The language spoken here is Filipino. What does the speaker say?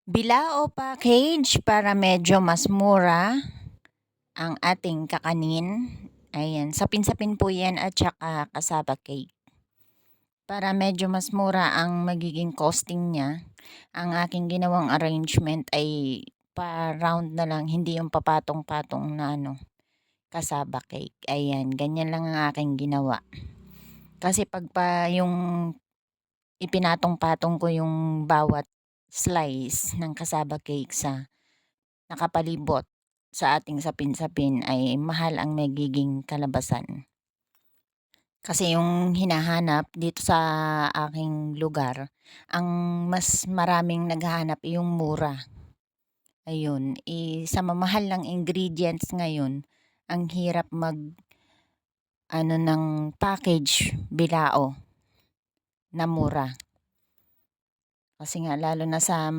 Bilao package para medyo mas mura ang ating kakanin. Ayan, sapin-sapin po yan at saka cassava cake. Para medyo mas mura ang magiging costing niya, ang aking ginawang arrangement ay pa-round na lang, hindi yung papatong-patong na cassava cake. Ayan, ganyan lang ang aking ginawa. Kasi pag pa yung ipinatong-patong ko yung bawat slice ng cassava cake sa nakapalibot sa ating sapin-sapin ay mahal ang magiging kalabasan. Kasi yung hinahanap dito sa aking lugar, ang mas maraming naghahanap yung mura. Ayun, sa mamahal ng ingredients ngayon, ang hirap ng package bilao na mura. Kasi nga lalo na sa